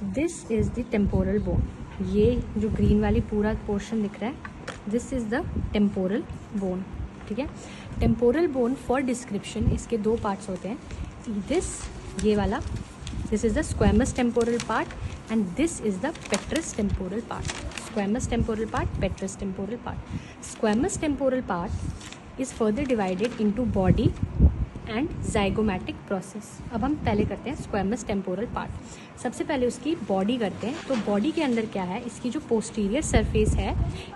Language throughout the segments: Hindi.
This is the temporal bone. ये जो ग्रीन वाली पूरा पोर्शन दिख रहा है, this is the temporal bone. ठीक है, टेम्पोरल बोन फॉर डिस्क्रिप्शन इसके दो पार्ट्स होते हैं। दिस, ये वाला, this is the squamous temporal part and this is the पेट्रस temporal part. Squamous temporal part, पेट्रस temporal part. Squamous temporal part is further divided into body and zygomatic process. अब हम पहले करते हैं स्क्वैमस टेम्पोरल पार्ट। सबसे पहले उसकी बॉडी करते हैं। तो बॉडी के अंदर क्या है, इसकी जो पोस्टीरियर सरफेस है,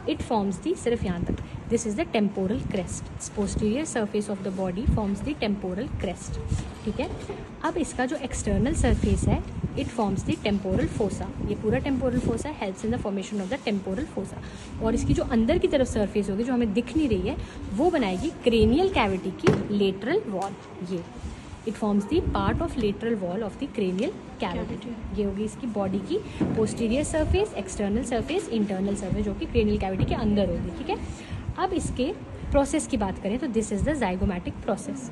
इट फॉर्म्स दी, सिर्फ यहाँ तक, this is the temporal crest. Posterior surface of the body forms the temporal crest. ठीक है, अब इसका जो एक्सटर्नल सरफेस है, it forms the temporal fossa. ये पूरा temporal fossa helps in the formation of the temporal fossa. और इसकी जो अंदर की तरफ सरफेस होगी, जो हमें दिख नहीं रही है, वो बनाएगी क्रेनियल कैविटी की लेटरल वॉल। ये it forms the part of lateral wall of the cranial cavity. ये होगी इसकी बॉडी की posterior surface, external surface, internal surface, जो कि क्रेनियल कैविटी के अंदर होगी। ठीक है, अब इसके प्रोसेस की बात करें तो this is the zygomatic process.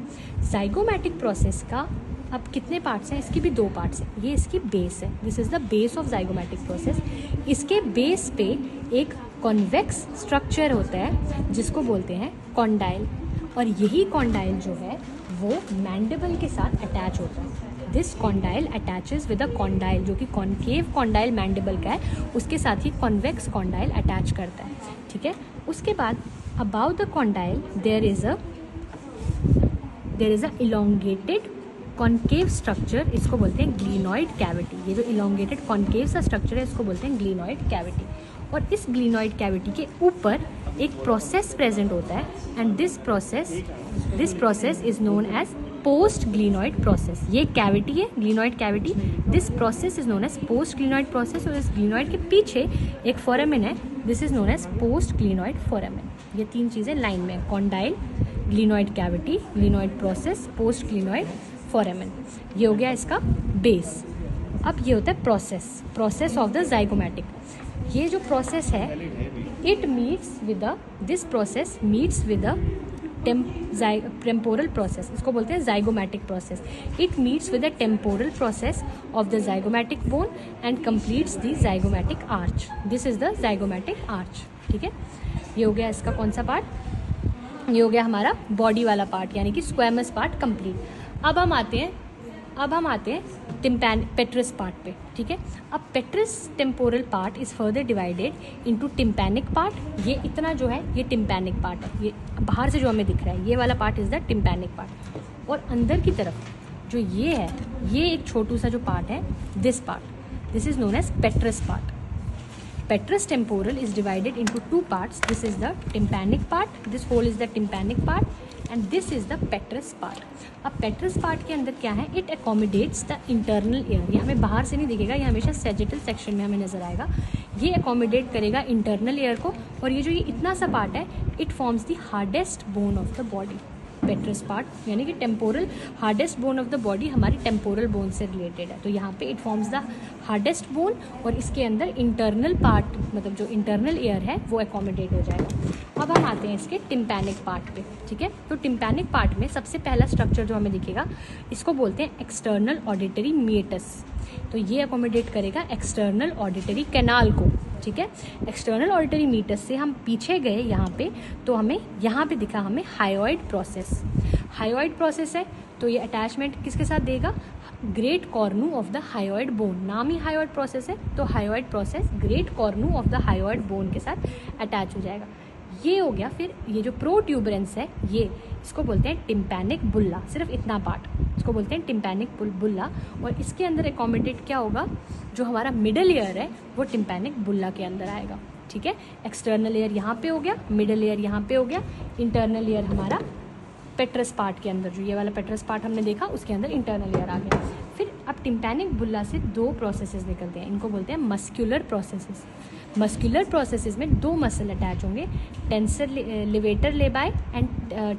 Zygomatic process का अब कितने पार्ट्स हैं, इसकी भी दो पार्ट्स हैं। ये इसकी बेस है, this is the base of zygomatic process. इसके बेस पे एक कॉन्वेक्स स्ट्रक्चर होता है जिसको बोलते हैं कॉन्डाइल, और यही कॉन्डाइल जो है वो मैंडिबल के साथ अटैच होता है। This condyle attaches with a condyle, जो कि कॉन्केव कॉन्डाइल मैंडिबल का है, उसके साथ ही कॉन्वेक्स कॉन्डाइल अटैच करता है। ठीक है, उसके बाद about the condyle there is a elongated concave structure, इसको बोलते हैं ग्लिनॉइड कैविटी। ये जो इलोंगेटेड कॉन्केव सा स्ट्रक्चर है, इसको बोलते हैं ग्लिनॉइड कैविटी। और इस ग्लिनॉइड कैविटी के ऊपर एक प्रोसेस प्रेजेंट होता है, and this process is known as post glenoid process. ये कैविटी है, glenoid cavity, this process is known as post glenoid process. और इस ग्लिनॉइड के पीछे एक फोरामेन है, this is known as post glenoid foramen. ये तीन चीज़ें लाइन में, condyle, glenoid cavity, glenoid process, post glenoid foramen. ये हो गया इसका बेस। अब ये होता है प्रोसेस ऑफ द जाइगोमैटिक। ये जो प्रोसेस है, it meets with this process meets with temporal process, इसको बोलते हैं zygomatic process. It meets with the temporal process of the zygomatic bone and completes the zygomatic arch. This is the zygomatic arch. ठीक है, ये हो गया इसका कौन सा पार्ट, ये हो गया हमारा बॉडी वाला पार्ट, यानी कि स्क्वैमस पार्ट कंप्लीट। अब हम आते हैं पेट्रस पार्ट पे। ठीक है, अब पेट्रस temporal part is further divided into tympanic part. ये इतना जो है, ये टिम्पैनिक पार्ट है, ये बाहर से जो हमें दिख रहा है, ये वाला part is the tympanic part. और अंदर की तरफ जो ये है, ये एक छोटू सा जो पार्ट है, this is known as petrous part. Petrous temporal is divided into two parts. This is the tympanic part. This whole is the tympanic part, and this is the petrous part. अब petrous part के अंदर क्या है? It accommodates the internal air. ये हमें बाहर से नहीं दिखेगा, ये हमेशा sagittal section में हमें नजर आएगा। ये accommodate करेगा internal air को, और ये जो ये इतना सा part है, it forms the hardest bone of the body. पेट्रस part यानी कि temporal hardest bone of the body हमारी टेम्पोरल बोन से रिलेटेड है। तो यहाँ पे it forms the hardest bone, और इसके अंदर इंटरनल पार्ट, मतलब जो इंटरनल एयर है, वो एकोमोडेट हो जाएगा। अब हम आते हैं इसके टिम्पैनिक पार्ट पे। ठीक है, तो टिम्पैनिक पार्ट में सबसे पहला स्ट्रक्चर जो हमें दिखेगा, इसको बोलते हैं एक्सटर्नल ऑडिटरी मीटस। तो ये एकोमोडेट करेगा एक्सटर्नल ऑडिटरी कैनाल को। ठीक है, एक्सटर्नल ऑडिटरी मीटस से हम पीछे गए यहाँ पे, तो हमें यहाँ पे दिखा हमें हायोइड प्रोसेस। हायोइड प्रोसेस है, तो ये अटैचमेंट किसके साथ देगा, great cornu of the hyoid bone. नाम ही हायोइड प्रोसेस है, तो hyoid process great cornu of the hyoid bone के साथ अटैच हो जाएगा। ये हो गया। फिर ये जो प्रोट्यूबरेंस है, ये इसको बोलते हैं टिम्पैनिक बुल्ला, सिर्फ इतना पार्ट, इसको बोलते हैं टिम्पैनिक बुल्ला। और इसके अंदर एकोमोडेट क्या होगा, जो हमारा मिडल ईयर है, वो टिम्पैनिक बुल्ला के अंदर आएगा। ठीक है, एक्सटर्नल ईयर यहाँ पे हो गया, मिडल ईयर यहाँ पे हो गया, इंटरनल ईयर हमारा पेट्रस पार्ट के अंदर, जो ये वाला पेट्रस पार्ट हमने देखा, उसके अंदर इंटरनल ईयर आ गया। फिर अब टिम्पैनिक बुल्ला से दो प्रोसेसेस निकलते हैं, इनको बोलते हैं मस्क्यूलर प्रोसेसेस। मस्क्यूलर प्रोसेसेस में दो मसल अटैच होंगे, tensor levator labii and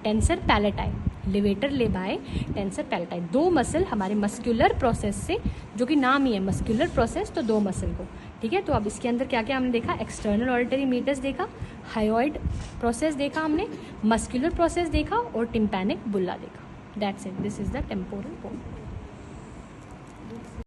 tensor palatini. Levator labii, tensor palatini, दो मसल हमारे मस्क्यूलर प्रोसेस से, जो कि नाम ही है मस्क्यूलर प्रोसेस, तो दो मसल को। ठीक है, तो अब इसके अंदर क्या क्या हमने देखा, एक्सटर्नल ऑडिटरी मीटस देखा, हायोइड प्रोसेस देखा हमने, मस्क्यूलर प्रोसेस देखा, और टिम्पैनिक बुल्ला देखा। That's it, this is the temporal bone.